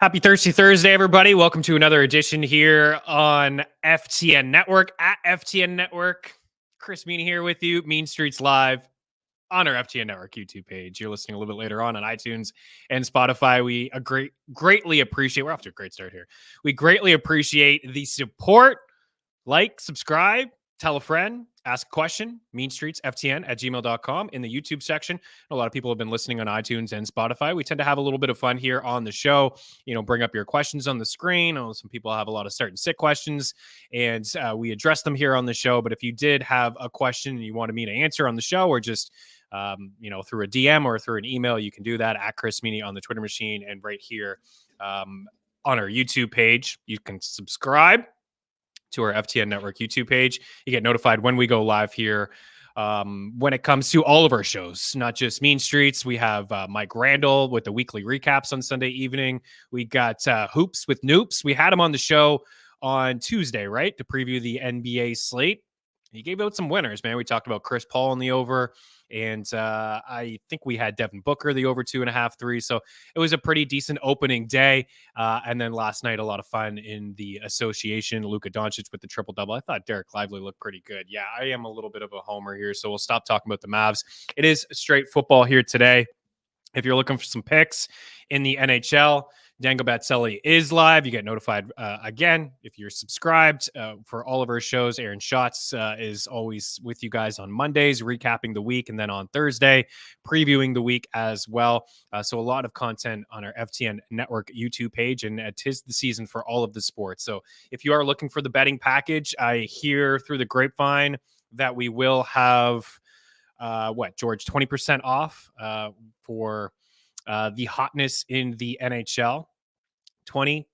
Happy Thirsty Thursday, everybody. Welcome to another edition here on FTN Network at FTN Network. Chris Meaney here with you, Mean Streets Live on our FTN Network YouTube page. You're listening a little bit later on iTunes and Spotify. We greatly appreciate, we're off to a great start here. We greatly appreciate the support. Like, subscribe, tell a friend, ask a question, meanstreetsftn@gmail.com in the YouTube section. A lot of people have been listening on iTunes and Spotify. We tend to have a little bit of fun here on the show. Bring up your questions on the screen. Some people have a lot of start and sit questions, and we address them here on the show. But if you did have a question and you wanted me to answer on the show, or just through a DM or through an email, you can do that at Chris Meaney on the Twitter machine and right here on our YouTube page. You can subscribe to our FTN Network YouTube page. You get notified when we go live here. When it comes to all of our shows, not just Mean Streets, we have Mike Randall with the weekly recaps on Sunday evening. We got Hoops with Noops. We had him on the show on Tuesday, right, to preview the NBA slate. He gave out some winners, man. We talked about Chris Paul in the over, and I think we had Devin Booker, the over 2.5, 3. So it was a pretty decent opening day. And then last night, a lot of fun in the association. Luka Doncic with the triple-double. I thought Derek Lively looked pretty good. Yeah, I am a little bit of a homer here, so we'll stop talking about the Mavs. It is straight football here today. If you're looking for some picks in the NHL, Dango Batselli is live. You get notified again if you're subscribed for all of our shows. Aaron Schatz is always with you guys on Mondays, recapping the week, and then on Thursday, previewing the week as well. So a lot of content on our FTN Network YouTube page, and it is the season for all of the sports. So if you are looking for the betting package, I hear through the grapevine that we will have, George, 20% off for the hotness in the NHL. 20%.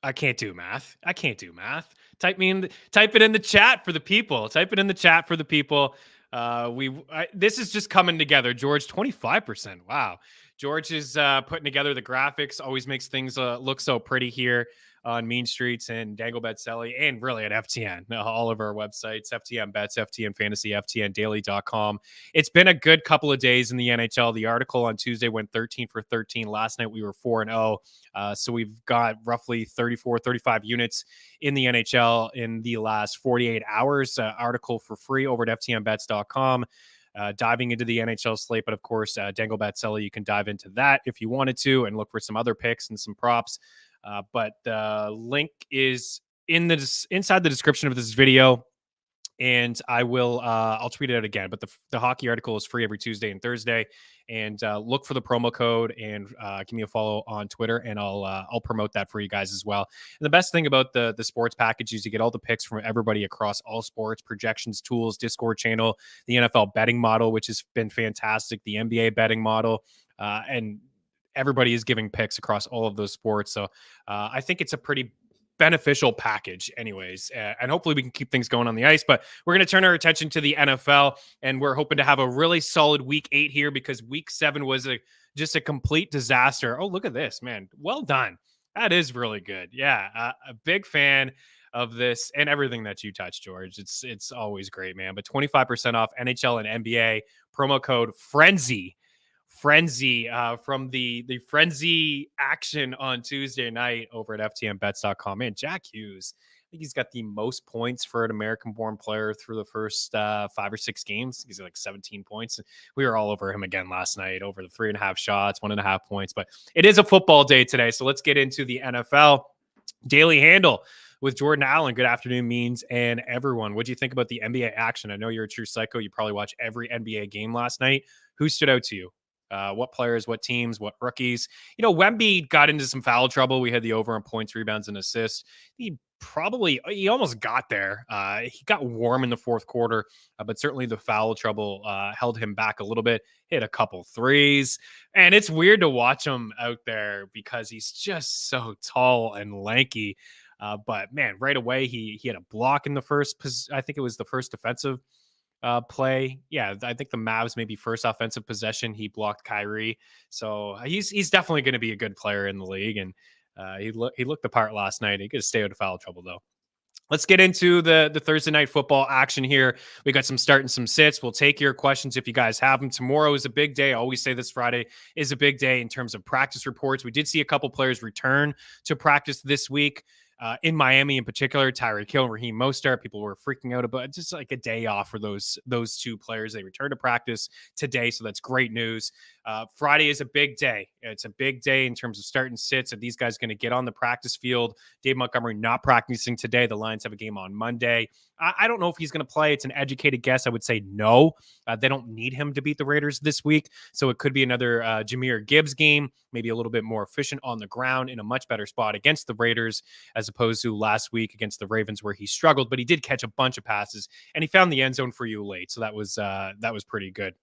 I can't do math. Type it in the chat for the people. This is just coming together. George, 25%. Wow. George is putting together the graphics. Always makes things look so pretty here on Mean Streets and Dangle Betselli, and really at FTN, all of our websites, FTN Bets, FTN Fantasy, FTNDaily.com. It's been a good couple of days in the NHL. The article on Tuesday went 13 for 13. Last night we were 4-0. So we've got roughly 34, 35 units in the NHL in the last 48 hours. Article for free over at FTNBets.com. Diving into the NHL slate, but of course, Dangle Betselli, you can dive into that if you wanted to and look for some other picks and some props. But the link is inside the description of this video, and I'll tweet it out again. But the hockey article is free every Tuesday and Thursday, and look for the promo code and give me a follow on Twitter, and I'll promote that for you guys as well. And the best thing about the sports package is you get all the picks from everybody across all sports, projections, tools, Discord channel, the NFL betting model, which has been fantastic, the NBA betting model, and everybody is giving picks across all of those sports. So I think it's a pretty beneficial package anyways. And hopefully we can keep things going on the ice. But we're going to turn our attention to the NFL, and we're hoping to have a really solid week 8 here, because week 7 was just a complete disaster. Oh, look at this, man. Well done. That is really good. Yeah, a big fan of this and everything that you touch, George. It's always great, man. But 25% off NHL and NBA, promo code FRENZY from the Frenzy action on Tuesday night over at FTNBets.com. Man, Jack Hughes, I think he's got the most points for an American-born player through the first 5 or 6 games. He's got like 17 points. We were all over him again last night, over the 3.5 shots, 1.5 points. But it is a football day today, so let's get into the NFL. Daily Handle with Jordan Allen. Good afternoon, Means, and everyone. What do you think about the NBA action? I know you're a true psycho. You probably watched every NBA game last night. Who stood out to you? What players, what teams, what rookies? Wemby got into some foul trouble. We had the over on points, rebounds, and assists. He almost got there. He got warm in the fourth quarter, but certainly the foul trouble held him back a little bit. Hit a couple threes, and it's weird to watch him out there because he's just so tall and lanky. But man, right away he had a block in the first. I think it was the first defensive play. Yeah, I think the Mavs maybe first offensive possession, he blocked Kyrie. So he's definitely going to be a good player in the league, and he looked the part last night. He could stay out of foul trouble though. Let's get into the Thursday night football action here. We got some start and some sits. We'll take your questions if you guys have them. Tomorrow is a big day. I always say this Friday is a big day in terms of practice reports. We did see a couple players return to practice this week. In Miami, in particular, Tyreek Hill and Raheem Mostert, people were freaking out about just like a day off for those two players. They returned to practice today, so that's great news. Friday is a big day. It's a big day in terms of start and sits. Are these guys going to get on the practice field? Dave Montgomery not practicing today. The Lions have a game on Monday. I don't know if he's going to play. It's an educated guess. I would say no. They don't need him to beat the Raiders this week. So it could be another Jahmyr Gibbs game, maybe a little bit more efficient on the ground in a much better spot against the Raiders as opposed to last week against the Ravens where he struggled, but he did catch a bunch of passes and he found the end zone for you late. So that was pretty good.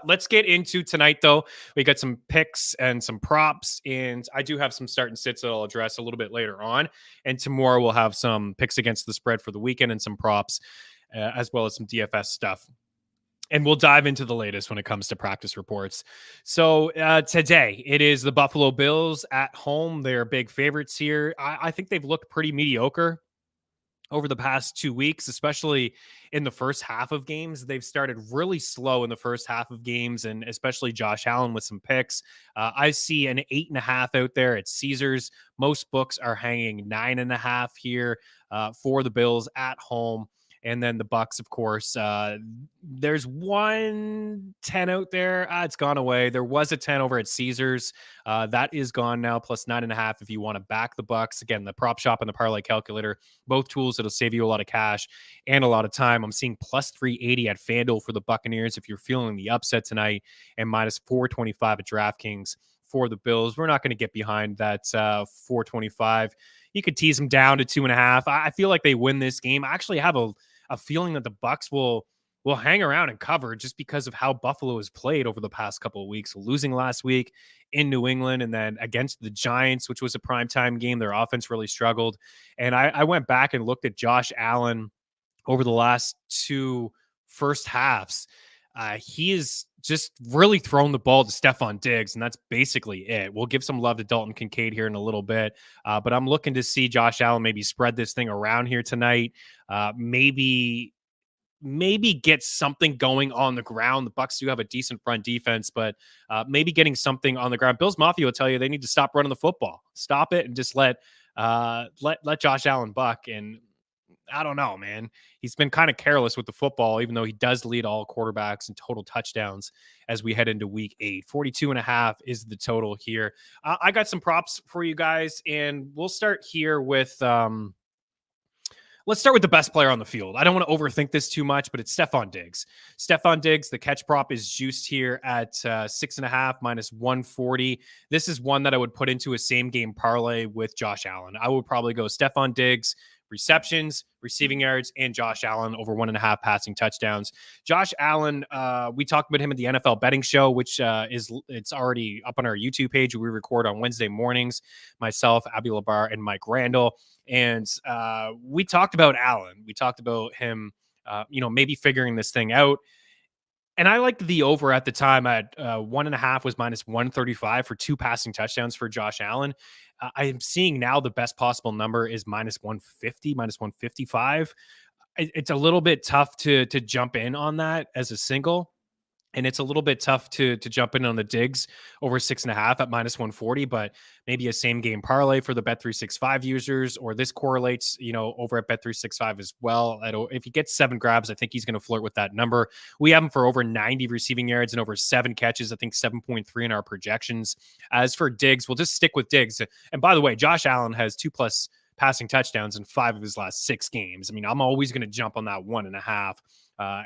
Let's get into tonight, though. We got some picks and some props, and I do have some start and sits that I'll address a little bit later on. And tomorrow we'll have some picks against the spread for the weekend and some props, as well as some DFS stuff. And we'll dive into the latest when it comes to practice reports. So today, it is the Buffalo Bills at home. They're big favorites here. I think they've looked pretty mediocre over the past 2 weeks, especially in the first half of games. They've started really slow in the first half of games, and especially Josh Allen with some picks. I see an 8.5 out there at Caesars. Most books are hanging 9.5 here for the Bills at home. And then the Bucs, of course, there's 110 out there. It's gone away. There was a 10 over at Caesars. That is gone now, plus 9.5 if you want to back the Bucs. Again, the prop shop and the parlay calculator, both tools that'll save you a lot of cash and a lot of time. I'm seeing plus 380 at FanDuel for the Buccaneers if you're feeling the upset tonight, and minus 425 at DraftKings for the Bills. We're not going to get behind that 425. You could tease them down to 2.5. I feel like they win this game. I actually have a feeling that the Bucs will hang around and cover just because of how Buffalo has played over the past couple of weeks, losing last week in New England and then against the Giants, which was a primetime game. Their offense really struggled. And I went back and looked at Josh Allen over the last two first halves. He is just really thrown the ball to Stephon Diggs, and that's basically it. We'll give some love to Dalton Kincaid here in a little bit, but I'm looking to see Josh Allen maybe spread this thing around here tonight. Maybe get something going on the ground. The Bucs do have a decent front defense, but maybe getting something on the ground. Bills Mafia will tell you they need to stop running the football, stop it, and just let Josh Allen buck. And I don't know, man. He's been kind of careless with the football, even though he does lead all quarterbacks in total touchdowns as we head into week 8. 42.5 is the total here. I got some props for you guys, and we'll start here with let's start with the best player on the field. I don't want to overthink this too much, but it's Stephon Diggs. Stephon Diggs, the catch prop is juiced here at 6.5 minus 140. This is one that I would put into a same game parlay with Josh Allen. I would probably go Stephon Diggs, receptions, receiving yards, and Josh Allen over 1.5 passing touchdowns. Josh Allen, we talked about him at the NFL betting show, which it's already up on our YouTube page. We record on Wednesday mornings, myself, Abby Labar, and Mike Randall. And we talked about Allen. We talked about him, maybe figuring this thing out. And I liked the over at the time at 1.5 was minus 135 for 2 passing touchdowns for Josh Allen. I am seeing now the best possible number is minus 150, minus 155. It's a little bit tough to jump in on that as a single. And it's a little bit tough to jump in on the Diggs over 6.5 at minus 140, but maybe a same game parlay for the Bet365 users, or this correlates, over at Bet365 as well. If he gets 7 grabs, I think he's going to flirt with that number. We have him for over 90 receiving yards and over 7 catches. I think 7.3 in our projections. As for Diggs, we'll just stick with Diggs. And by the way, Josh Allen has 2+ passing touchdowns in 5 of his last 6 games. I mean, I'm always going to jump on that 1.5.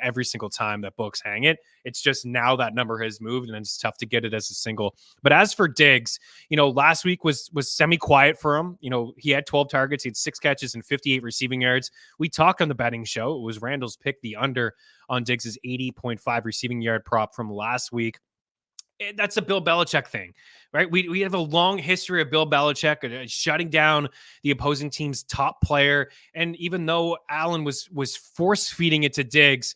Every single time that books hang it. It's just now that number has moved and it's tough to get it as a single. But as for Diggs, last week was semi-quiet for him. He had 12 targets, he had 6 catches and 58 receiving yards. We talked on the betting show. It was Randall's pick, the under on Diggs's 80.5 receiving yard prop from last week. That's a Bill Belichick thing, right? We have a long history of Bill Belichick shutting down the opposing team's top player. And even though Allen was force feeding it to Diggs,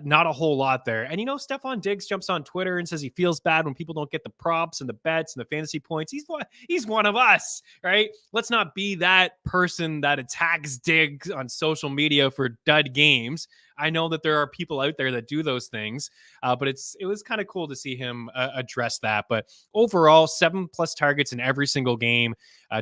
Not a whole lot there. And Stephon Diggs jumps on Twitter and says he feels bad when people don't get the props and the bets and the fantasy points. He's one of us, right? Let's not be that person that attacks Diggs on social media for dud games. I know that there are people out there that do those things, but it was kind of cool to see him address that. But overall, 7+ targets in every single game,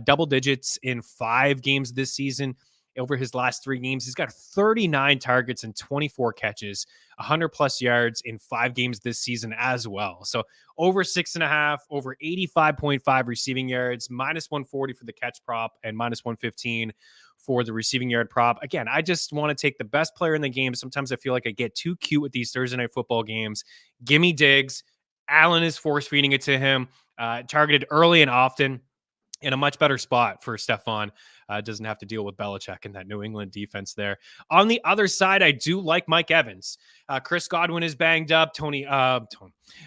double digits in 5 games this season. Over his last 3 games, he's got 39 targets and 24 catches, 100+ yards in 5 games this season as well. So over 6.5, over 85.5 receiving yards, -140 for the catch prop, and -115 for the receiving yard prop. Again, I just want to take the best player in the game. Sometimes I feel like I get too cute with these Thursday night football games. Gimme Diggs. Allen is force feeding it to him, targeted early and often. In a much better spot for Stephon. Doesn't have to deal with Belichick and that New England defense there. On the other side, I do like Mike Evans. Chris Godwin is banged up. Tony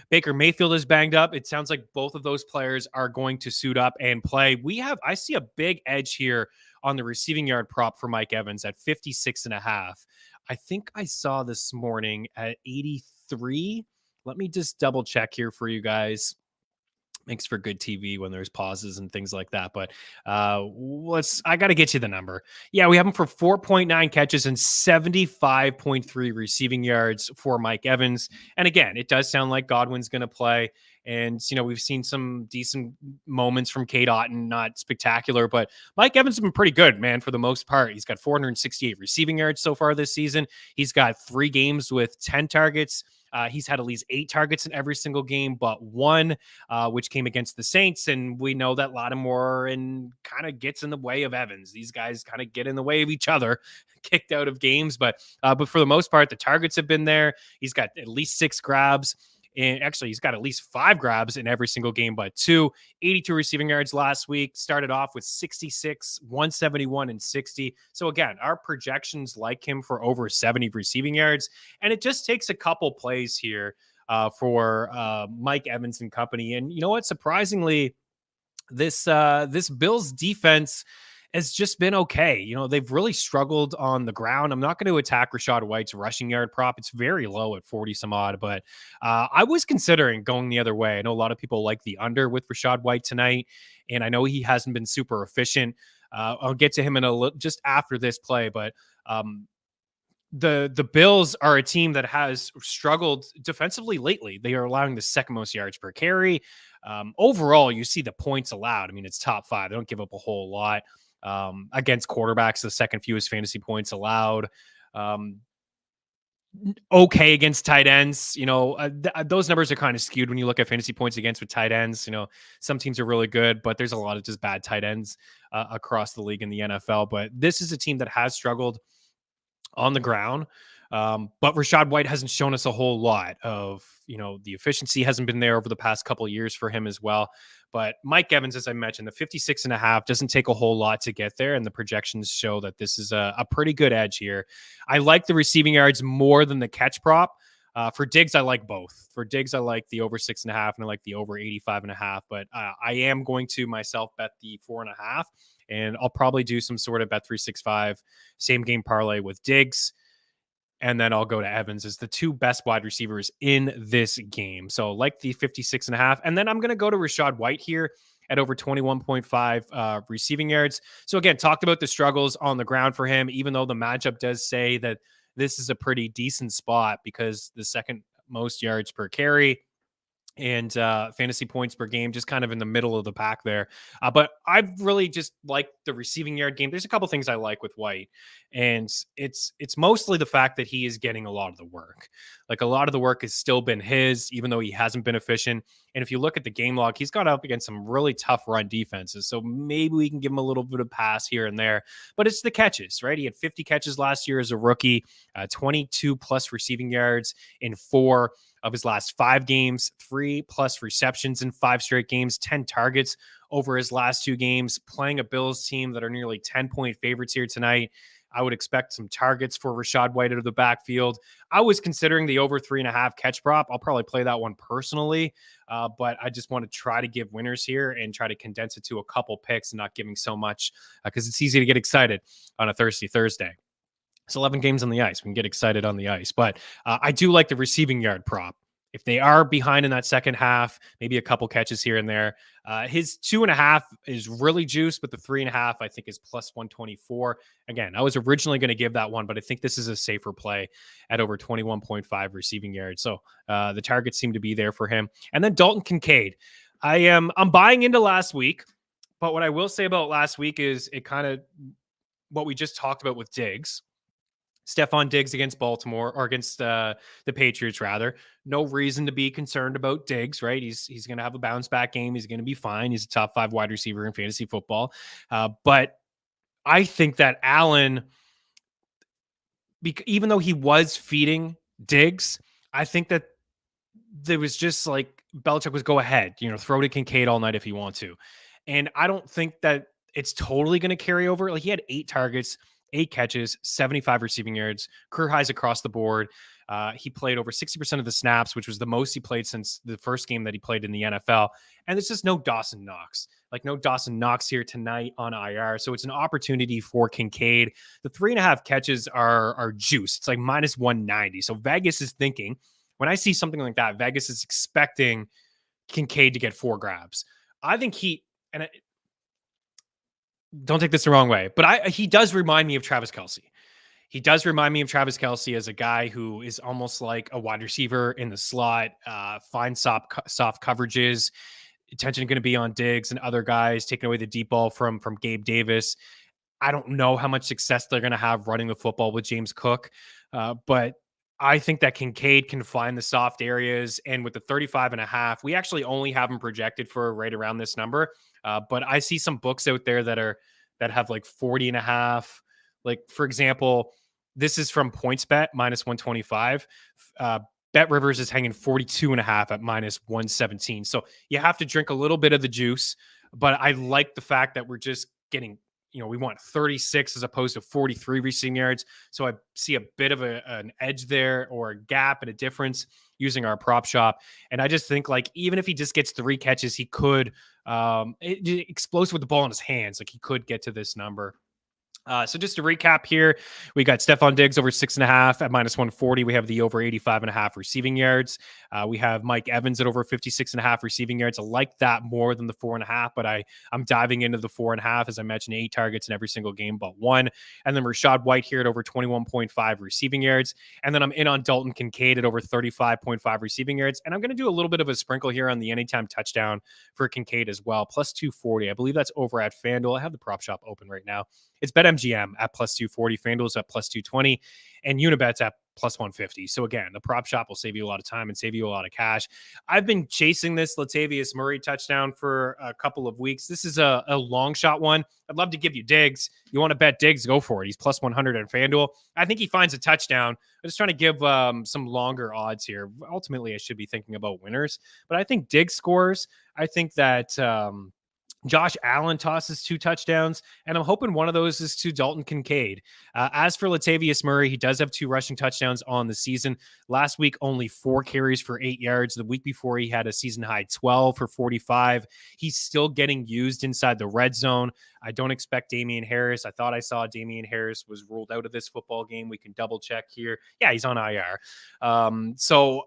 Baker Mayfield is banged up. It sounds like both of those players are going to suit up and play. I see a big edge here on the receiving yard prop for Mike Evans at 56.5. I think I saw this morning at 83. Let me just double check here for you guys. Makes for good TV when there's pauses and things like that. But I got to get you the number. Yeah, we have him for 4.9 catches and 75.3 receiving yards for Mike Evans. And again, it does sound like Godwin's going to play. And, we've seen some decent moments from Cade Otton, not spectacular, but Mike Evans has been pretty good, man, for the most part. He's got 468 receiving yards so far this season. He's got 3 games with 10 targets. He's had at least 8 targets in every single game, but 1, which came against the Saints. And we know that Lattimore kind of gets in the way of Evans. These guys kind of get in the way of each other, kicked out of games. But for the most part, the targets have been there. He's got at least 6 grabs. And actually, he's got at least 5 grabs in every single game, but 82 receiving yards last week. Started off with 66, 171, and 60. So again, our projections like him for over 70 receiving yards. And it just takes a couple plays here for Mike Evans and company. And you know what? Surprisingly, this Bills defense has just been okay. They've really struggled on the ground. I'm not going to attack Rachaad White's rushing yard prop. It's very low at 40 some odd, but I was considering going the other way. I know a lot of people like the under with Rachaad White tonight, and I know he hasn't been super efficient. I'll get to him just after this play, but the Bills are a team that has struggled defensively lately. They are allowing the second most yards per carry. Overall, you see the points allowed. I mean, it's top 5. They don't give up a whole lot. Against quarterbacks, the second fewest fantasy points allowed. Okay against tight ends. Those numbers are kind of skewed when you look at fantasy points against with tight ends. Some teams are really good, but there's a lot of just bad tight ends across the league in the NFL. But this is a team that has struggled on the ground. But Rachaad White hasn't shown us a whole lot of, the efficiency hasn't been there over the past couple of years for him as well. But Mike Evans, as I mentioned, the 56.5 doesn't take a whole lot to get there. And the projections show that this is a pretty good edge here. I like the receiving yards more than the catch prop. For Diggs, I like both. For Diggs, I like the over 6.5 and I like the over 85.5. But I am going to myself bet the 4.5. And I'll probably do some sort of Bet365 same game parlay with Diggs. And then I'll go to Evans as the 2 best wide receivers in this game. So like the 56.5. And then I'm going to go to Rachaad White here at over 21.5 receiving yards. So again, talked about the struggles on the ground for him, even though the matchup does say that this is a pretty decent spot because the second most yards per carry and fantasy points per game, just kind of in the middle of the pack there. But I've really just liked the receiving yard game. There's a couple things I like with White, and it's mostly the fact that he is getting a lot of the work. Like a lot of the work has still been his, even though he hasn't been efficient. And if you look at the game log, he's got up against some really tough run defenses. So maybe we can give him a little bit of pass here and there. But it's the catches, right? He had 50 catches last year as a rookie, 22 plus receiving yards in 4 of his last 5 games, 3+ receptions in 5 straight games, 10 targets over his last 2 games, playing a Bills team that are nearly 10-point favorites here tonight. I would expect some targets for Rachaad White out of the backfield. I was considering the over 3.5 catch prop. I'll probably play that one personally, but I just want to try to give winners here and try to condense it to a couple picks and not giving so much because it's easy to get excited on a Thursday. It's 11 games on the ice. We can get excited on the ice, but I do like the receiving yard prop. If they are behind in that second half, maybe a couple catches here and there. His 2.5 is really juiced, but the 3.5 I think is plus 124. Again, I was originally going to give that one, but I think this is a safer play at over 21.5 receiving yards. So the targets seem to be there for him. And then Dalton Kincaid. I'm buying into last week, but what I will say about last week is it kind of what we just talked about with Diggs. Stephon Diggs against Baltimore or against the Patriots, rather. No reason to be concerned about Diggs, right? He's going to have a bounce back game. He's going to be fine. He's a top 5 wide receiver in fantasy football. But I think that Allen, even though he was feeding Diggs, I think that there was just like Belichick was go ahead, throw to Kincaid all night if you want to. And I don't think that it's totally going to carry over. Like he had 8 targets, 8 catches, 75 receiving yards, career highs across the board. He played over 60% of the snaps, which was the most he played since the first game that he played in the NFL. And there's just no Dawson Knox. Like no Dawson Knox here tonight on IR. So it's an opportunity for Kincaid. The 3.5 catches are juice. It's like minus 190. So Vegas is thinking, when I see something like that, Vegas is expecting Kincaid to get 4 grabs. I think don't take this the wrong way, but he does remind me of Travis Kelce. He does remind me of Travis Kelce as a guy who is almost like a wide receiver in the slot, fine soft coverages. Attention going to be on Diggs and other guys, taking away the deep ball from Gabe Davis. I don't know how much success they're going to have running the football with James Cook, but I think that Kincaid can find the soft areas. And with the 35.5, we actually only have him projected for right around this number. But I see some books out there that have like 40.5. Like, for example, this is from PointsBet, minus 125. Bet Rivers is hanging 42.5 at minus 117. So you have to drink a little bit of the juice. But I like the fact that we're just getting, we want 36 as opposed to 43 receiving yards. So I see a bit of an edge there, or a gap and a difference using our prop shop. And I just think, like, even if he just gets 3 catches, he could explosive with the ball in his hands. Like, he could get to this number. So just to recap here, we got Stephon Diggs over 6.5 at minus 140. We have the over 85.5 receiving yards. We have Mike Evans at over 56.5 receiving yards. I like that more than the 4.5, but I'm diving into the 4.5. As I mentioned, 8 targets in every single game but 1. And then Rachaad White here at over 21.5 receiving yards. And then I'm in on Dalton Kincaid at over 35.5 receiving yards. And I'm going to do a little bit of a sprinkle here on the anytime touchdown for Kincaid as well, plus 240. I believe that's over at FanDuel. I have the prop shop open right now. It's BetMGM at plus 240, FanDuel's at plus 220, and Unibet's at plus 150. So again, the prop shop will save you a lot of time and save you a lot of cash. I've been chasing this Latavius Murray touchdown for a couple of weeks. This is a long shot one. I'd love to give you Diggs. You want to bet Diggs, go for it. He's plus 100 on FanDuel. I think he finds a touchdown. I'm just trying to give some longer odds here. Ultimately, I should be thinking about winners, but I think Diggs scores. I think that Josh Allen tosses 2 touchdowns, and I'm hoping one of those is to Dalton Kincaid. As for Latavius Murray, he does have 2 rushing touchdowns on the season. Last week, only 4 carries for 8 yards. The week before, he had a season-high 12 for 45. He's still getting used inside the red zone. I don't expect Damian Harris. I thought I saw Damian Harris was ruled out of this football game. We can double-check here. Yeah, he's on IR. So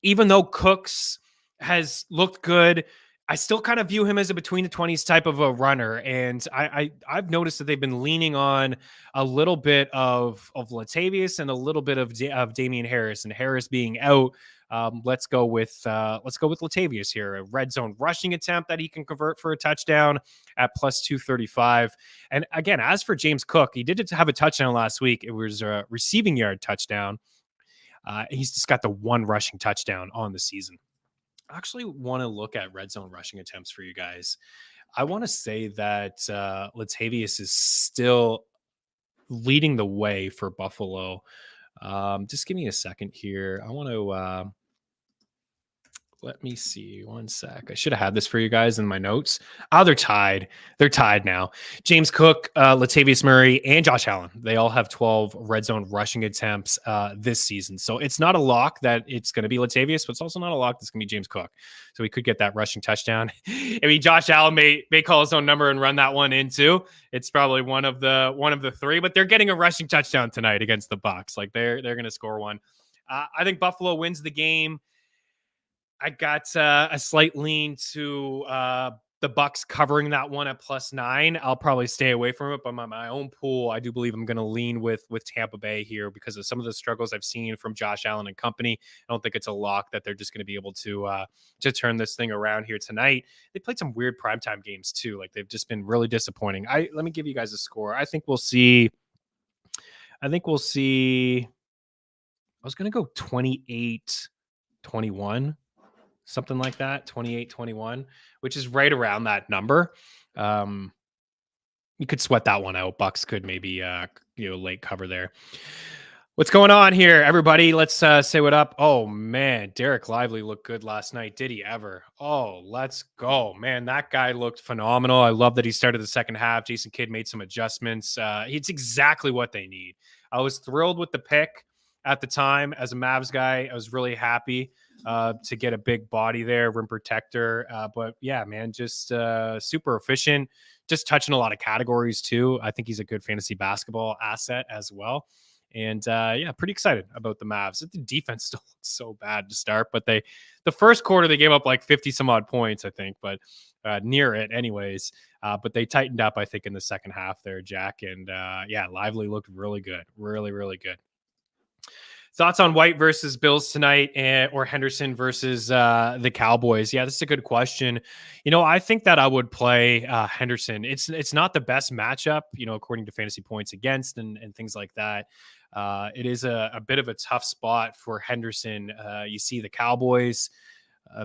even though Cooks has looked good, I still kind of view him as a between the 20s type of a runner. And I've noticed that they've been leaning on a little bit of Latavius and a little bit of Damian Harris, and Harris being out. Let's go with Latavius here. A red zone rushing attempt that he can convert for a touchdown at plus 235. And again, as for James Cook, he did have a touchdown last week. It was a receiving yard touchdown. He's just got the 1 rushing touchdown on the season. I actually want to look at red zone rushing attempts for you guys. I want to say that Latavius is still leading the way for Buffalo. Just give me a second here. I want to Let me see. One sec. I should have had this for you guys in my notes. Oh, they're tied. They're tied now. James Cook, Latavius Murray, and Josh Allen. They all have 12 red zone rushing attempts this season. So it's not a lock that it's going to be Latavius, but it's also not a lock that's going to be James Cook. So we could get that rushing touchdown. I mean, Josh Allen may call his own number and run that one in too. It's probably one of the three, but they're getting a rushing touchdown tonight against the Bucs. Like they're going to score one. I think Buffalo wins the game. I got a slight lean to the Bucs covering that one at +9. I'll probably stay away from it, but my own pool, I do believe I'm going to lean with Tampa Bay here because of some of the struggles I've seen from Josh Allen and company. I don't think it's a lock that they're just going to be able to turn this thing around here tonight. They played some weird primetime games too. Like they've just been really disappointing. Let me give you guys a score. I think we'll see. I was going to go 28-21. Something like that, 28-21, which is right around that number. You could sweat that one out. Bucks could maybe late cover there. What's going on here, everybody? Let's say what up. Oh man, Derek Lively looked good last night. Did he ever? Oh, let's go, man. That guy looked phenomenal. I love that he started the second half. Jason Kidd made some adjustments. It's exactly what they need. I was thrilled with the pick at the time as a Mavs guy. I was really happy to get a big body there, rim protector. But yeah, man, just super efficient, just touching a lot of categories too. I think he's a good fantasy basketball asset as well. And yeah, pretty excited about the Mavs. The defense still looks so bad to start, but the first quarter, they gave up like 50 some odd points, I think, but near it anyways. But they tightened up, I think, in the second half there, Jack. And yeah, Lively looked really good. Really, really good. Thoughts on White versus Bills tonight, or Henderson versus the Cowboys? Yeah, this is a good question. I think that I would play Henderson. It's not the best matchup, according to fantasy points against and things like that. It is a bit of a tough spot for Henderson. You see the Cowboys.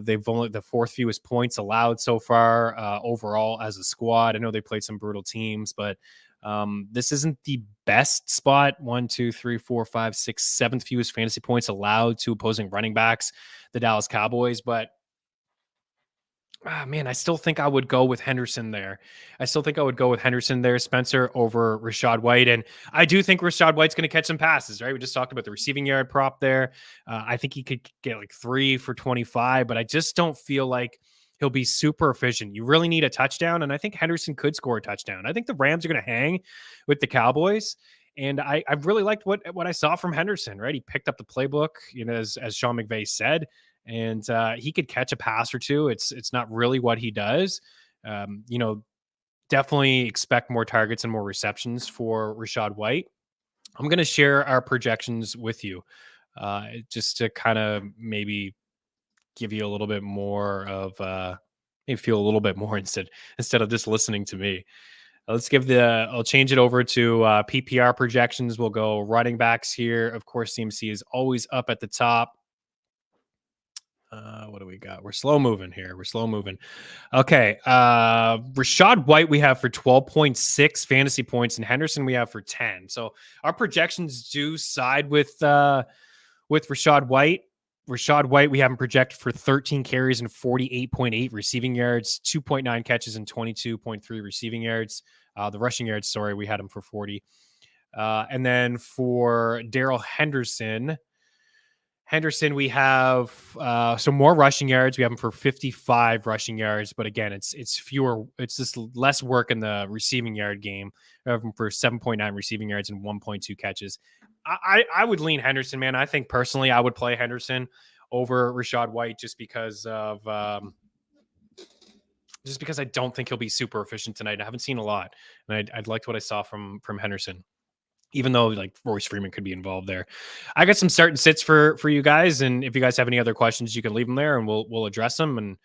They've only the fourth fewest points allowed so far overall as a squad. I know they played some brutal teams, but this isn't the best spot. 1, 2, 3, 4, 5, 6, 7th fewest fantasy points allowed to opposing running backs, the Dallas Cowboys. But man, I still think I would go with Henderson there. Spencer, over Rachaad White. And I do think Rachaad White's going to catch some passes, right? We just talked about the receiving yard prop there. I think he could get like 3 for 25, but I just don't feel like he'll be super efficient. You really need a touchdown, and I think Henderson could score a touchdown. I think the Rams are going to hang with the Cowboys, and I really liked what I saw from Henderson, right? He picked up the playbook, as Sean McVay said, and he could catch a pass or two. It's not really what he does. Definitely expect more targets and more receptions for Rachaad White. I'm going to share our projections with you just to kind of maybe give you a little bit more of maybe feel a little bit more instead of just listening to me. I'll change it over to PPR projections. We'll go running backs here. Of course, CMC is always up at the top. What do we got? We're slow moving here. Okay. Rachaad White we have for 12.6 fantasy points, and Henderson we have for 10. So our projections do side with Rachaad White. Rachaad White, we have him projected for 13 carries and 48.8 receiving yards, 2.9 catches and 22.3 receiving yards. The rushing yards, sorry, we had him for 40. And then for Darrell Henderson, we have some more rushing yards. We have him for 55 rushing yards, but again, it's fewer. It's just less work in the receiving yard game. We have him for 7.9 receiving yards and 1.2 catches. I would lean Henderson, man. I think personally I would play Henderson over Rachaad White just because I don't think he'll be super efficient tonight. I haven't seen a lot, and I'd liked what I saw from Henderson, even though like Royce Freeman could be involved there. I got some start and sits for you guys, and if you guys have any other questions, you can leave them there, and we'll address them. And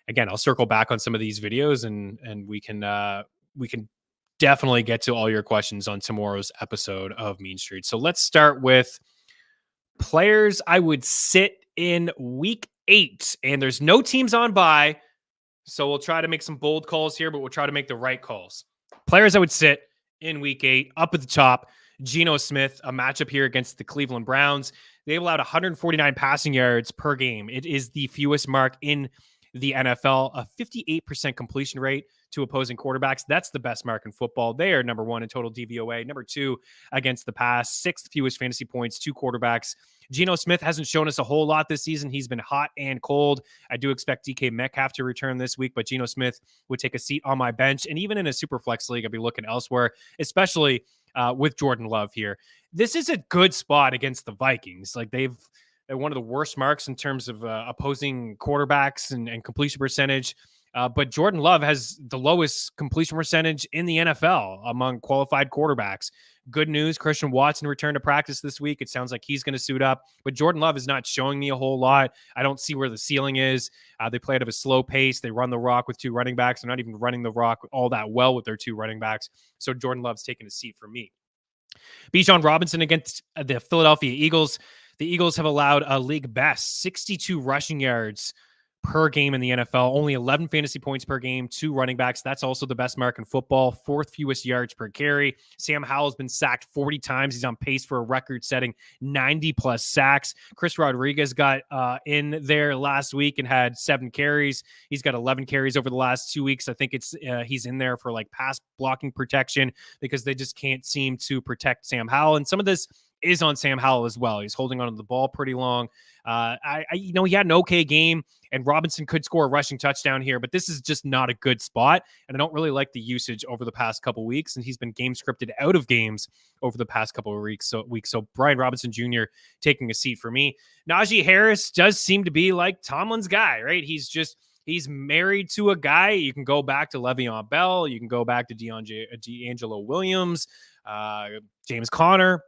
again, I'll circle back on some of these videos, and we can definitely get to all your questions on tomorrow's episode of Mean Street. So let's start with players I would sit in week 8, and there's no teams on bye. So we'll try to make some bold calls here, but we'll try to make the right calls. Players I would sit in week 8, up at the top, Geno Smith, a matchup here against the Cleveland Browns. They've allowed 149 passing yards per game. It is the fewest mark in the NFL, a 58% completion rate to opposing quarterbacks. That's the best mark in football. They are number one in total DVOA, number two against the pass, sixth fewest fantasy points to quarterbacks. Geno Smith hasn't shown us a whole lot this season. He's been hot and cold. I do expect DK Metcalf to return this week, but Geno Smith would take a seat on my bench. And even in a super flex league, I'd be looking elsewhere, especially with Jordan Love here. This is a good spot against the Vikings. Like they're one of the worst marks in terms of opposing quarterbacks and completion percentage. But Jordan Love has the lowest completion percentage in the NFL among qualified quarterbacks. Good news, Christian Watson returned to practice this week. It sounds like he's going to suit up. But Jordan Love is not showing me a whole lot. I don't see where the ceiling is. They play at a slow pace. They run the rock with two running backs. They're not even running the rock all that well with their two running backs. So Jordan Love's taking a seat for me. Bijan Robinson against the Philadelphia Eagles. The Eagles have allowed a league best 62 rushing yards per game in the NFL, only 11 fantasy points per game, two running backs. That's also the best mark in football, fourth fewest yards per carry. Sam Howell's been sacked 40 times. He's on pace for a record-setting 90-plus sacks. Chris Rodriguez got in there last week and had 7 carries. He's got 11 carries over the last 2 weeks. I think he's in there for like pass blocking protection because they just can't seem to protect Sam Howell. And some of this is on Sam Howell as well. He's holding on to the ball pretty long. He had an okay game, and Robinson could score a rushing touchdown here, but this is just not a good spot, and I don't really like the usage over the past couple of weeks, and he's been game scripted out of games over the past couple of weeks. So Brian Robinson Jr. taking a seat for me. Najee Harris does seem to be like Tomlin's guy, right? He's married to a guy. You can go back to Le'Veon Bell. You can go back to D'Angelo Williams, James Conner.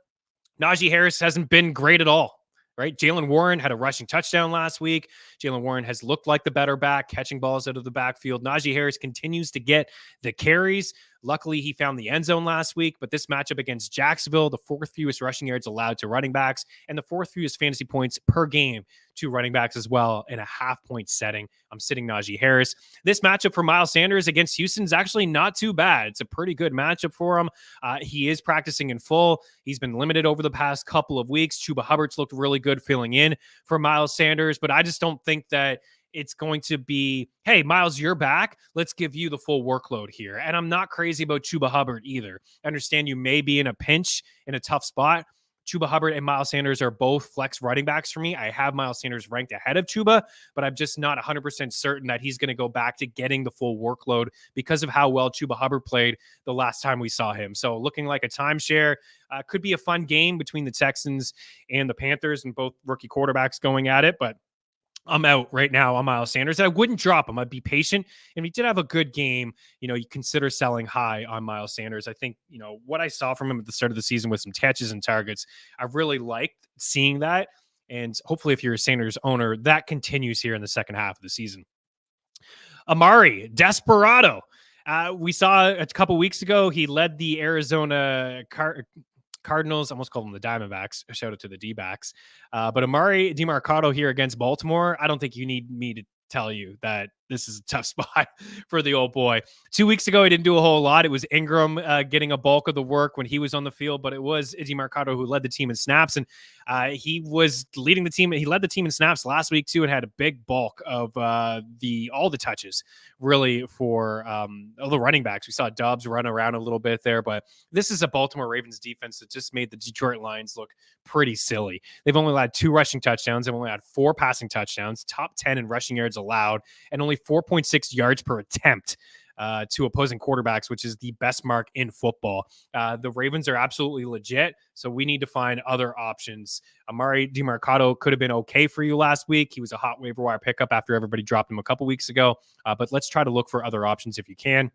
Najee Harris hasn't been great at all, right? Jaylen Warren had a rushing touchdown last week. Jaylen Warren has looked like the better back, catching balls out of the backfield. Najee Harris continues to get the carries. Luckily, he found the end zone last week, but this matchup against Jacksonville, the fourth fewest rushing yards allowed to running backs and the fourth fewest fantasy points per game to running backs as well in a half-point setting. I'm sitting Najee Harris. This matchup for Miles Sanders against Houston is actually not too bad. It's a pretty good matchup for him. He is practicing in full. He's been limited over the past couple of weeks. Chuba Hubbard's looked really good filling in for Miles Sanders, but I just don't think that it's going to be, hey, Miles, you're back. Let's give you the full workload here. And I'm not crazy about Chuba Hubbard either. I understand you may be in a pinch, in a tough spot. Chuba Hubbard and Miles Sanders are both flex running backs for me. I have Miles Sanders ranked ahead of Chuba, but I'm just not 100% certain that he's going to go back to getting the full workload because of how well Chuba Hubbard played the last time we saw him. So looking like a timeshare. Could be a fun game between the Texans and the Panthers and both rookie quarterbacks going at it, but I'm out right now on Miles Sanders. I wouldn't drop him. I'd be patient. And he did have a good game. You consider selling high on Miles Sanders. I think, what I saw from him at the start of the season with some catches and targets, I really liked seeing that. And hopefully if you're a Sanders owner, that continues here in the second half of the season. Amari Desperado. We saw a couple weeks ago, he led the Arizona Cardinals, almost called them the Diamondbacks. A shout out to the D-backs. But Amari DeMarcado here against Baltimore, I don't think you need me to tell you that this is a tough spot for the old boy. 2 weeks ago, he didn't do a whole lot. It was Ingram getting a bulk of the work when he was on the field, but it was DeMarcado who led the team in snaps, and he was leading the team. He led the team in snaps last week too, and had a big bulk of all the touches really for all the running backs. We saw Dobbs run around a little bit there, but this is a Baltimore Ravens defense that just made the Detroit Lions look pretty silly. They've only allowed 2 rushing touchdowns. They've only had 4 passing touchdowns, top 10 in rushing yards allowed, and only 4.6 yards per attempt to opposing quarterbacks, which is the best mark in football. The Ravens are absolutely legit, so we need to find other options. Amari DeMarcado could have been okay for you last week. He was a hot waiver wire pickup after everybody dropped him a couple weeks ago, but let's try to look for other options if you can.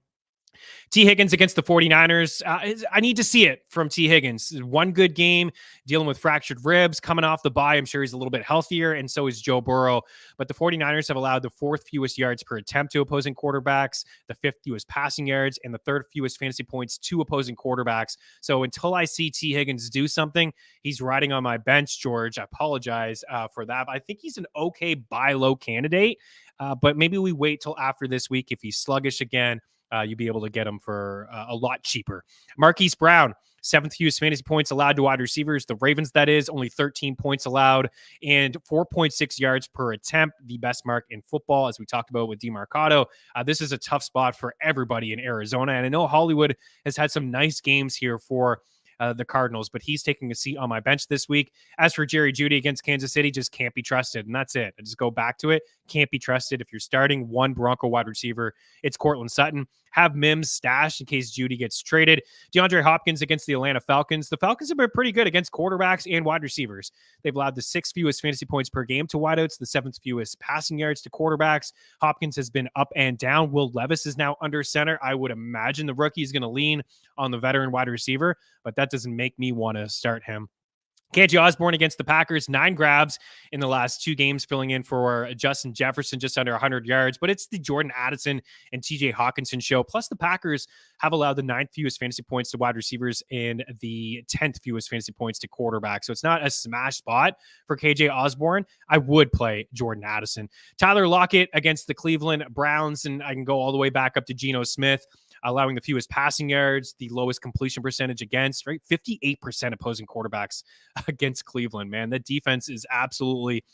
T. Higgins against the 49ers. I need to see it from T. Higgins. One good game, dealing with fractured ribs, coming off the bye. I'm sure he's a little bit healthier, and so is Joe Burrow. But the 49ers have allowed the 4th fewest yards per attempt to opposing quarterbacks, the 5th fewest passing yards, and the 3rd fewest fantasy points to opposing quarterbacks. So until I see T. Higgins do something, he's riding on my bench, George. I apologize for that. But I think he's an okay buy low candidate, but maybe we wait till after this week. If he's sluggish again, you'll be able to get him for a lot cheaper. Marquise Brown, 7th fewest fantasy points allowed to wide receivers. The Ravens, that is, only 13 points allowed and 4.6 yards per attempt, the best mark in football, as we talked about with DeMarcado. This is a tough spot for everybody in Arizona. And I know Hollywood has had some nice games here for the Cardinals, but he's taking a seat on my bench this week. As for Jerry Jeudy against Kansas City, just can't be trusted. And that's it. I just go back to it. Can't be trusted. If you're starting one Bronco wide receiver, it's Cortland Sutton. Have Mims stashed in case Jeudy gets traded. DeAndre Hopkins against the Atlanta Falcons. The Falcons have been pretty good against quarterbacks and wide receivers. They've allowed the 6th fewest fantasy points per game to wideouts, the 7th fewest passing yards to quarterbacks. Hopkins has been up and down. Will Levis is now under center. I would imagine the rookie is going to lean on the veteran wide receiver, but that doesn't make me want to start him. KJ Osborne against the Packers, 9 grabs in the last 2 games, filling in for Justin Jefferson, just under 100 yards. But it's the Jordan Addison and TJ Hawkinson show. Plus, the Packers have allowed the 9th fewest fantasy points to wide receivers and the 10th fewest fantasy points to quarterbacks. So it's not a smash spot for KJ Osborne. I would play Jordan Addison. Tyler Lockett against the Cleveland Browns, and I can go all the way back up to Geno Smith, allowing the fewest passing yards, the lowest completion percentage against, right? 58% opposing quarterbacks against Cleveland, man. That defense is absolutely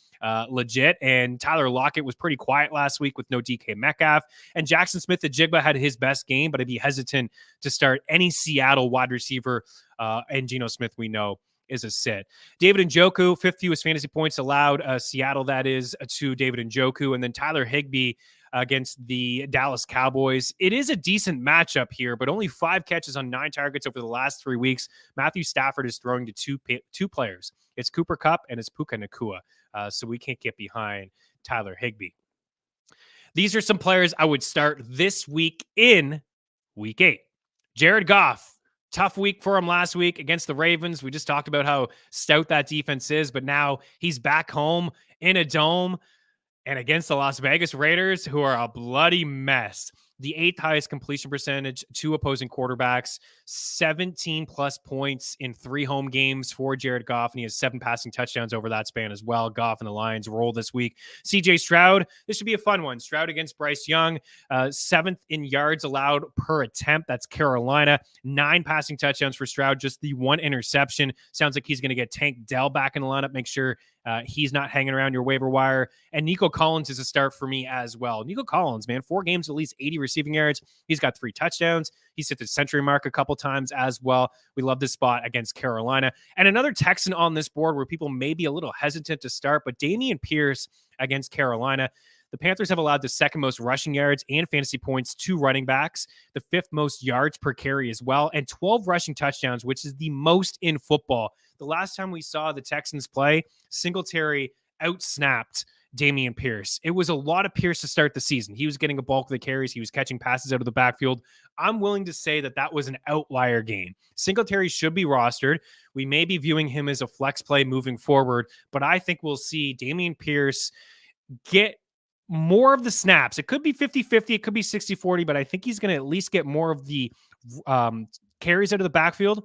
legit. And Tyler Lockett was pretty quiet last week with no DK Metcalf. And Jackson Smith-Njigba had his best game, but I'd be hesitant to start any Seattle wide receiver. And Geno Smith, we know, is a sit. David Njoku, 5th fewest fantasy points allowed, Seattle, that is, to David Njoku. And then Tyler Higbee against the Dallas Cowboys. It is a decent matchup here, but only 5 catches on 9 targets over the last 3 weeks. Matthew Stafford is throwing to two players. It's Cooper Kupp and it's Puka Nacua. So we can't get behind Tyler Higbee. These are some players I would start this week in week 8. Jared Goff. Tough week for him last week against the Ravens. We just talked about how stout that defense is, but now he's back home in a dome and against the Las Vegas Raiders, who are a bloody mess. The 8th highest completion percentage to opposing quarterbacks, 17 plus points in 3 home games for Jared Goff, and he has 7 passing touchdowns over that span as well. Goff and the Lions roll this week. CJ Stroud, this should be a fun one. Stroud against Bryce Young, 7th in yards allowed per attempt. That's Carolina. 9 passing touchdowns for Stroud, just the 1 interception. Sounds like he's going to get Tank Dell back in the lineup. Make sure he's not hanging around your waiver wire. And Nico Collins is a start for me as well. Nico Collins, man, 4 games, at least 80 receiving yards. He's got 3 touchdowns. He's hit the century mark a couple times as well. We love this spot against Carolina. And another Texan on this board where people may be a little hesitant to start, but Dameon Pierce against Carolina. The Panthers have allowed the 2nd most rushing yards and fantasy points to running backs, the 5th most yards per carry as well, and 12 rushing touchdowns, which is the most in football. The last time we saw the Texans play, Singletary outsnapped Dameon Pierce. It was a lot of Pierce to start the season. He was getting a bulk of the carries. He was catching passes out of the backfield. I'm willing to say that that was an outlier game. Singletary should be rostered. We may be viewing him as a flex play moving forward, but I think we'll see Dameon Pierce get more of the snaps. It could be 50-50. It could be 60-40, but I think he's going to at least get more of the carries out of the backfield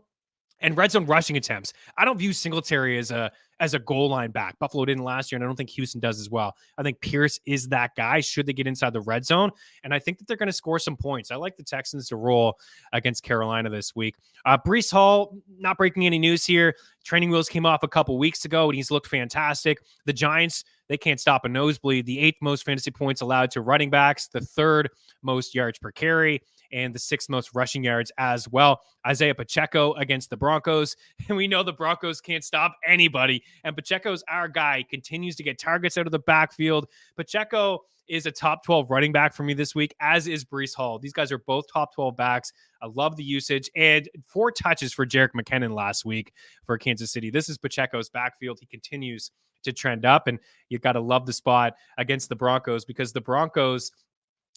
and red zone rushing attempts. I don't view Singletary as a goal line back. Buffalo didn't last year, and I don't think Houston does as well. I think Pierce is that guy should they get inside the red zone, and I think that they're going to score some points. I like the Texans to roll against Carolina this week. Breece Hall, not breaking any news here. Training wheels came off a couple weeks ago, and he's looked fantastic. The Giants, they can't stop a nosebleed. The 8th most fantasy points allowed to running backs, the 3rd most yards per carry, and the 6th most rushing yards as well. Isaiah Pacheco against the Broncos. And we know the Broncos can't stop anybody. And Pacheco's our guy. He continues to get targets out of the backfield. Pacheco is a top 12 running back for me this week, as is Breece Hall. These guys are both top 12 backs. I love the usage. And 4 touches for Jerick McKinnon last week for Kansas City. This is Pacheco's backfield. He continues to trend up, and you've got to love the spot against the Broncos, because the Broncos,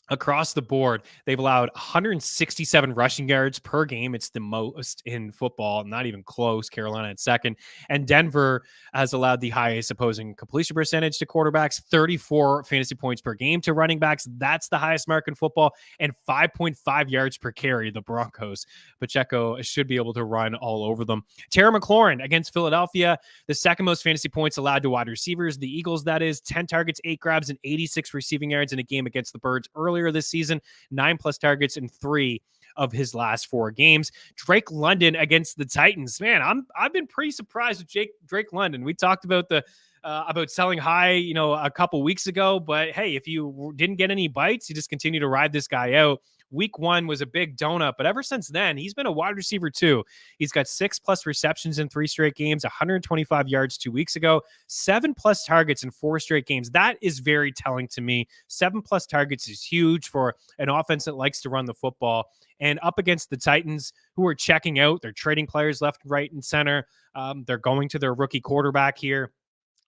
across the board, they've allowed 167 rushing yards per game. It's the most in football, not even close. Carolina at 2nd. And Denver has allowed the highest opposing completion percentage to quarterbacks, 34 fantasy points per game to running backs. That's the highest mark in football, and 5.5 yards per carry, the Broncos. Pacheco should be able to run all over them. Terry McLaurin against Philadelphia, the 2nd most fantasy points allowed to wide receivers. The Eagles, that is, 10 targets, 8 grabs, and 86 receiving yards in a game against the Birds earlier earlier this season, 9+ targets in 3 of his last 4 games. Drake London against the Titans. Man, I've been pretty surprised with Drake London. We talked about about selling high, a couple weeks ago, but hey, if you didn't get any bites, you just continue to ride this guy out. Week 1 was a big donut, but ever since then, he's been a wide receiver too. He's got 6+ receptions in 3 straight games, 125 yards 2 weeks ago, 7+ targets in 4 straight games. That is very telling to me. 7+ targets is huge for an offense that likes to run the football. And up against the Titans, who are checking out, they're trading players left, right, and center. They're going to their rookie quarterback here.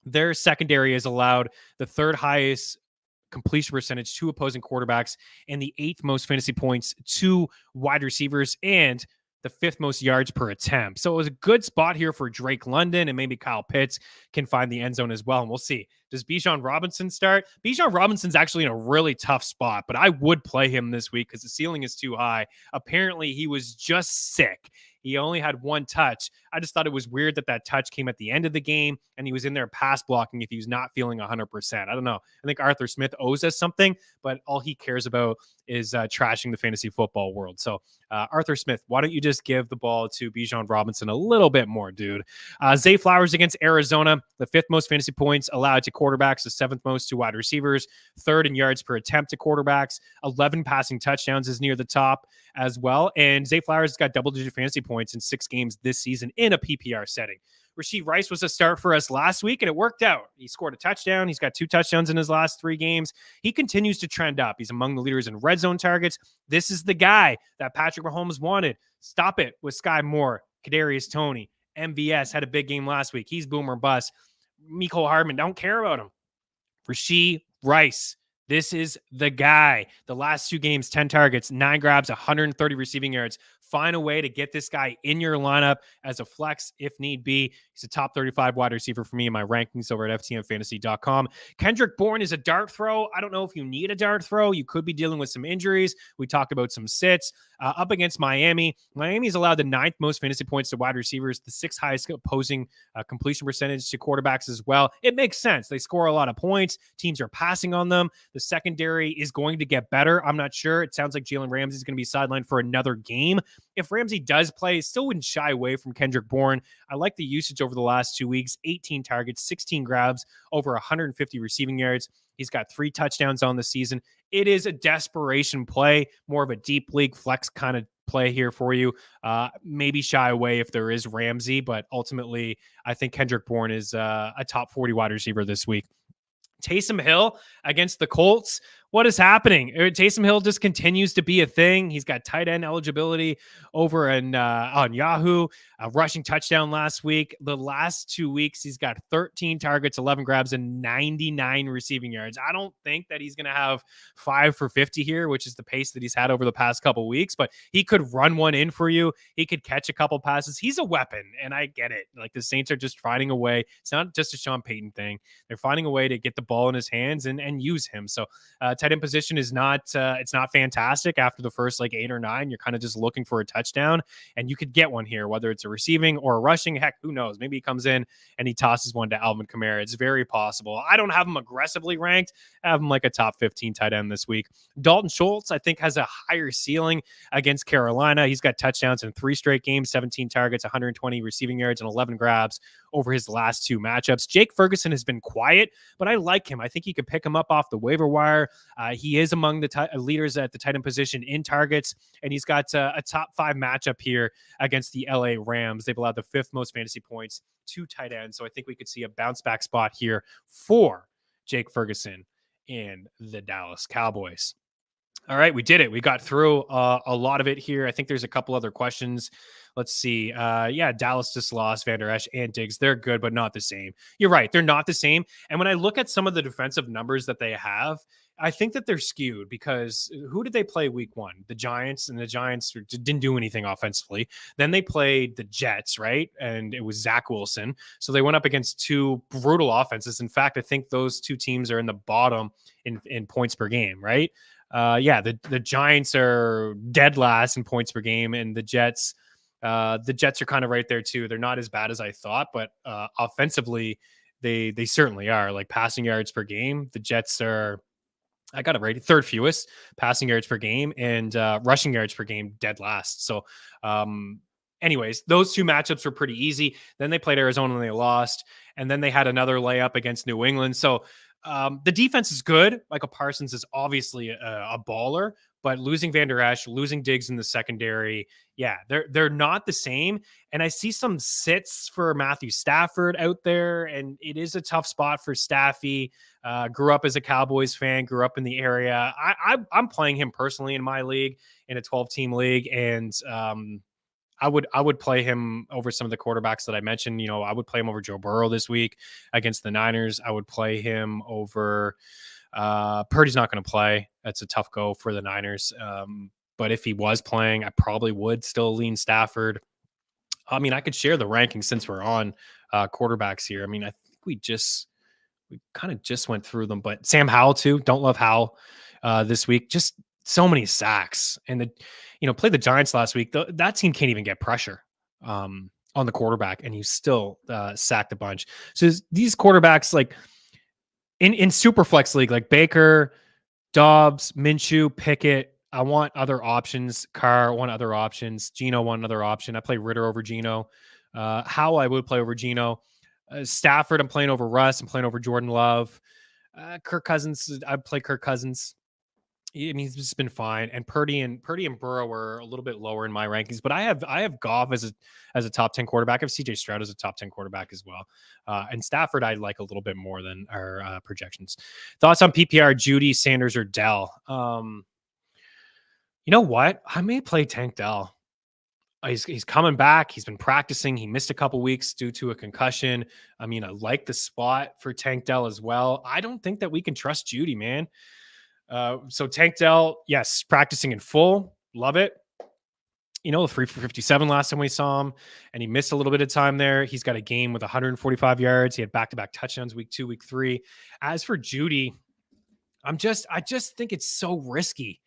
Their secondary has allowed the 3rd highest completion percentage to opposing quarterbacks and the 8th most fantasy points to wide receivers and the 5th most yards per attempt. So it was a good spot here for Drake London, and maybe Kyle Pitts can find the end zone as well. And we'll see. Does Bijan Robinson start? Bijan Robinson's actually in a really tough spot, but I would play him this week because the ceiling is too high. Apparently, he was just sick. He only had 1 touch. I just thought it was weird that touch came at the end of the game and he was in there pass blocking if he was not feeling 100%. I don't know. I think Arthur Smith owes us something, but all he cares about is trashing the fantasy football world. So Arthur Smith, why don't you just give the ball to Bijan Robinson a little bit more, dude? Zay Flowers against Arizona, the 5th most fantasy points allowed to quarterbacks, the 7th most to wide receivers, 3rd in yards per attempt to quarterbacks, 11 passing touchdowns is near the top as well. And Zay Flowers has got double-digit fantasy points in 6 games this season in a PPR setting. Rashee Rice was a start for us last week, and it worked out. He scored a touchdown. He's got 2 touchdowns in his last 3 games. He continues to trend up. He's among the leaders in red zone targets. This is the guy that Patrick Mahomes wanted. Stop it with Sky Moore, Kadarius Toney. MVS had a big game last week. He's boomer bust. Mecole Hardman, don't care about him. Rashee Rice, this is the guy. The last 2 games, 10 targets, 9 grabs, 130 receiving yards. Find a way to get this guy in your lineup as a flex if need be. He's a top 35 wide receiver for me in my rankings over at ftmfantasy.com. Kendrick Bourne is a dart throw. I don't know if you need a dart throw. You could be dealing with some injuries. We talked about some sits. Up against Miami. Miami's allowed the 9th most fantasy points to wide receivers, the 6th highest opposing completion percentage to quarterbacks as well. It makes sense. They score a lot of points. Teams are passing on them. The secondary is going to get better. I'm not sure. It sounds like Jalen Ramsey is going to be sidelined for another game. If Ramsey does play, still wouldn't shy away from Kendrick Bourne. I like the usage over the last 2 weeks. 18 targets, 16 grabs, over 150 receiving yards. He's got 3 touchdowns on the season. It is a desperation play, more of a deep league flex kind of play here for you. Maybe shy away if there is Ramsey, but ultimately, I think Kendrick Bourne is a top 40 wide receiver this week. Taysom Hill against the Colts. What is happening? Taysom Hill just continues to be a thing. He's got tight end eligibility over on Yahoo. A rushing touchdown last week. The last 2 weeks, he's got 13 targets, 11 grabs, and 99 receiving yards. I don't think that he's going to have 5 for 50 here, which is the pace that he's had over the past couple weeks, but he could run one in for you. He could catch a couple passes. He's a weapon, and I get it. Like, the Saints are just finding a way. It's not just a Sean Payton thing. They're finding a way to get the ball in his hands and use him. So tight end position is not it's not fantastic after the first 8 or 9. You're kind of just looking for a touchdown, and you could get one here, whether it's a receiving or a rushing. Heck, who knows? Maybe he comes in and he tosses one to Alvin Kamara. It's very possible. I don't have him aggressively ranked. I have him like a top 15 tight end this week. Dalton Schultz, I think, has a higher ceiling against Carolina. He's got touchdowns in 3 straight games, 17 targets, 120 receiving yards, and 11 grabs over his last 2 matchups. Jake Ferguson has been quiet, but I like him. I think you could pick him up off the waiver wire. He is among the leaders at the tight end position in targets, and he's got a top 5 matchup here against the LA Rams. They've allowed the 5th most fantasy points to tight ends, so I think we could see a bounce back spot here for Jake Ferguson and the Dallas Cowboys. All right, we did it. We got through a lot of it here. I think there's a couple other questions. Let's see. Dallas just lost Van Der Esch and Diggs. They're good, but not the same. You're right. They're not the same. And when I look at some of the defensive numbers that they have, I think that they're skewed because who did they play week 1? The Giants, and the Giants didn't do anything offensively. Then they played the Jets, right? And it was Zach Wilson. So they went up against 2 brutal offenses. In fact, I think those 2 teams are in the bottom in points per game, right? The Giants are dead last in points per game, and the Jets are kind of right there too. They're not as bad as I thought, but offensively, they certainly are. Like passing yards per game, the Jets are I got it right. Third fewest passing yards per game and rushing yards per game, dead last. So, um, anyways, those two matchups were pretty easy. Then they played Arizona and they lost. And then they had another layup against New England. So, the defense is good. Michael Parsons is obviously a baller, but losing Van Der Esch, losing Diggs in the secondary, yeah, they're not the same. And I see some sits for Matthew Stafford out there, and it is a tough spot for Staffy. Grew up as a Cowboys fan, grew up in the area. I'm playing him personally in my league, in a 12-team league, and I would play him over some of the quarterbacks that I mentioned. I would play him over Joe Burrow this week against the Niners. I would play him over Purdy's not going to play. That's a tough go for the Niners. But if he was playing, I probably would still lean Stafford. I mean, I could share the rankings since we're on quarterbacks here. I mean, I think we kind of just went through them, but Sam Howell too. Don't love Howell this week. Just so many sacks, and played the Giants last week. That team can't even get pressure on the quarterback, and you still sacked a bunch. So these quarterbacks, like in super flex league, like Baker, Dobbs, Minshew, Pickett. I want other options. Carr, want other options. Geno, want another option. I play Ritter over Geno. How I would play over Geno. Stafford, I'm playing over Russ. I'm playing over Jordan Love. Kirk Cousins, I play Kirk Cousins. I mean, he's just been fine. And Purdy and Burrow are a little bit lower in my rankings, but I have Goff as a top 10 quarterback. I have CJ Stroud as a top 10 quarterback as well. And Stafford, I like a little bit more than our projections. Thoughts on PPR, Judy, Sanders, or Dell? You know what? I may play Tank Dell. He's coming back. He's been practicing. He missed a couple weeks due to a concussion. I mean, I like the spot for Tank Dell as well. I don't think that we can trust Judy, man. So Tank Dell, yes, practicing in full. Love it. 3 for 57 last time we saw him, and he missed a little bit of time there. He's got a game with 145 yards. He had back-to-back touchdowns week 2, week 3. As for Judy, I just think it's so risky.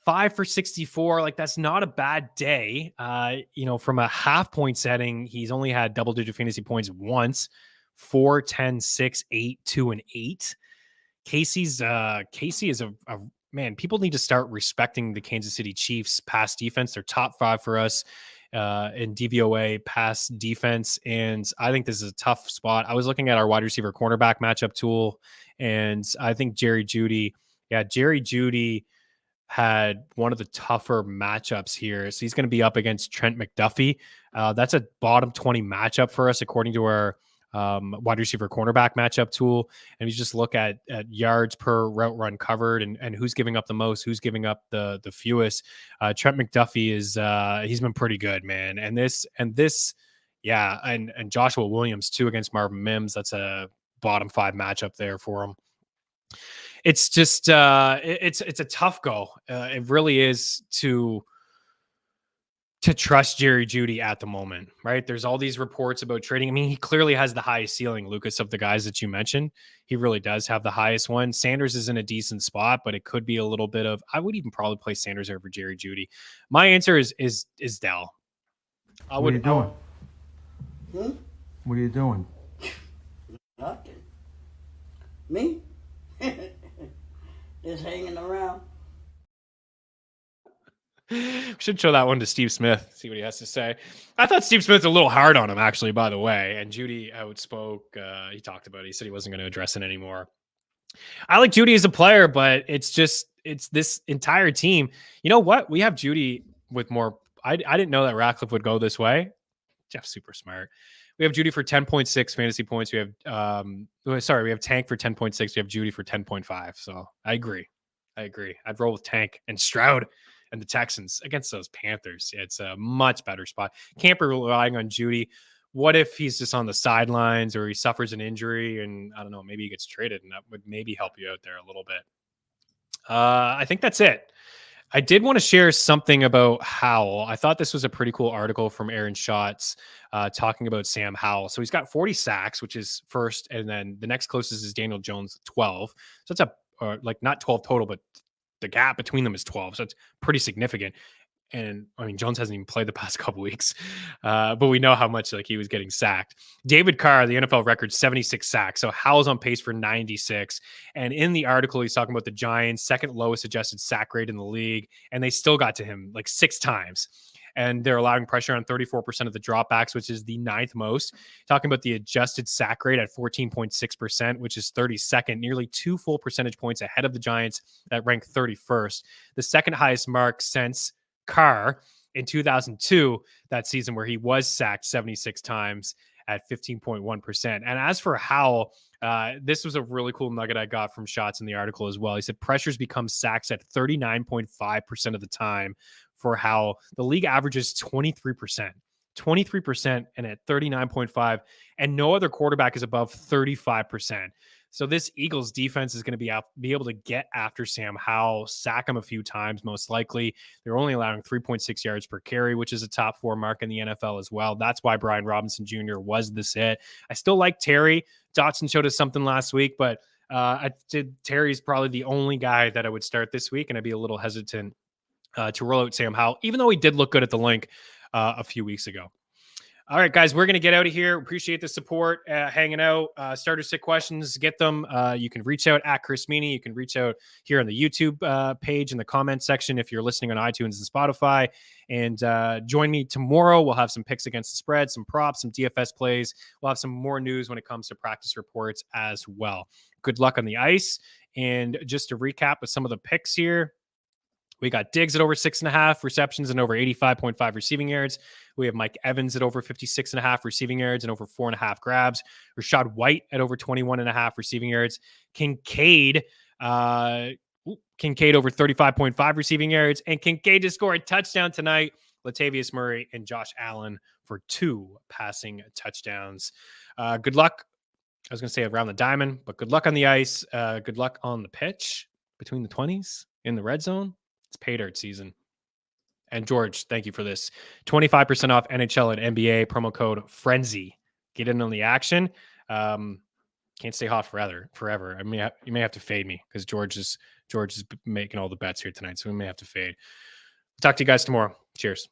5 for 64, like that's not a bad day. From a half point setting, he's only had double-digit fantasy points once: 4, 10, 6, 8, 2, and 8. Casey is a man. People need to start respecting the Kansas City Chiefs pass defense. They're top 5 for us in DVOA pass defense. And I think this is a tough spot. I was looking at our wide receiver cornerback matchup tool, and I think Jerry Jeudy had one of the tougher matchups here. So he's going to be up against Trent McDuffie. That's a bottom 20 matchup for us, according to our wide receiver cornerback matchup tool. And you just look at yards per route run covered and who's giving up the most, who's giving up the fewest. Trent McDuffie he's been pretty good, man. And Joshua Williams too against Marvin Mims. That's a bottom 5 matchup there for him. It's just it's a tough go. It really is to trust Jerry Jeudy at the moment, right? There's all these reports about trading. I mean, he clearly has the highest ceiling, Lucas, of the guys that you mentioned. He really does have the highest one. Sanders is in a decent spot, but it could be a little bit of, I would even probably play Sanders over Jerry Jeudy. My answer is Dell. What are you doing? What are you doing? Nothing. Me? Just hanging around. We should show that one to Steve Smith, see what he has to say. I thought Steve Smith's a little hard on him, actually, by the way. And Jeudy outspoke. He talked about it. He said he wasn't going to address it anymore. I like Jeudy as a player, but it's this entire team. You know what? We have Jeudy with more. I didn't know that Ratcliffe would go this way. Jeff's super smart. We have Jeudy for 10.6 fantasy points. We have we have Tank for 10.6. We have Jeudy for 10.5. So I agree. I'd roll with Tank and Stroud and the Texans against those Panthers. It's a much better spot. Can't be relying on Jeudy. What if he's just on the sidelines or he suffers an injury and I don't know, maybe he gets traded, and that would maybe help you out there a little bit. I think that's it. I did want to share something about Howell. I thought this was a pretty cool article from Aaron Schatz talking about Sam Howell. So he's got 40 sacks, which is first, and then the next closest is Daniel Jones, 12. So it's not 12 total, but the gap between them is 12. So it's pretty significant. And I mean, Jones hasn't even played the past couple weeks, but we know how much like he was getting sacked. David Carr, the NFL record, 76 sacks. So Howell's on pace for 96. And in the article, he's talking about the Giants' second lowest adjusted sack rate in the league, and they still got to him like 6 times. And they're allowing pressure on 34% of the dropbacks, which is the 9th most. Talking about the adjusted sack rate at 14.6%, which is 32nd, nearly 2 full percentage points ahead of the Giants that rank 31st. The second highest mark since Carr in 2002, that season where he was sacked 76 times at 15.1%. And as for Howell, this was a really cool nugget I got from Shots in the article as well. He said pressures become sacks at 39.5% of the time for Howell. The league averages 23%. 23% and at 39.5, and no other quarterback is above 35%. So this Eagles defense is going to be able to get after Sam Howell, sack him a few times, most likely. They're only allowing 3.6 yards per carry, which is a top 4 mark in the NFL as well. That's why Brian Robinson Jr. was the sit. I still like Terry. Dotson showed us something last week, but Terry's probably the only guy that I would start this week, and I'd be a little hesitant to roll out Sam Howell, even though he did look good at the link a few weeks ago. All right, guys, we're going to get out of here. Appreciate the support, hanging out. Starter sit questions, get them. You can reach out at Chris Meaney. You can reach out here on the YouTube page in the comment section if you're listening on iTunes and Spotify. And join me tomorrow. We'll have some picks against the spread, some props, some DFS plays. We'll have some more news when it comes to practice reports as well. Good luck on the ice. And just to recap with some of the picks here, we got Diggs at over 6.5 receptions and over 85.5 receiving yards. We have Mike Evans at over 56.5 receiving yards and over 4.5 grabs. Rashad White at over 21.5 receiving yards. Kincaid over 35.5 receiving yards. And Kincaid to score a touchdown tonight. Latavius Murray and Josh Allen for 2 passing touchdowns. Good luck. I was going to say around the diamond, but good luck on the ice. Good luck on the pitch between the 20s in the red zone. It's pay dirt season. And George, thank you for this. 25% off NHL and NBA, promo code FRENZY. Get in on the action. Can't stay hot forever. You may have to fade me because George is making all the bets here tonight. So we may have to fade. Talk to you guys tomorrow. Cheers.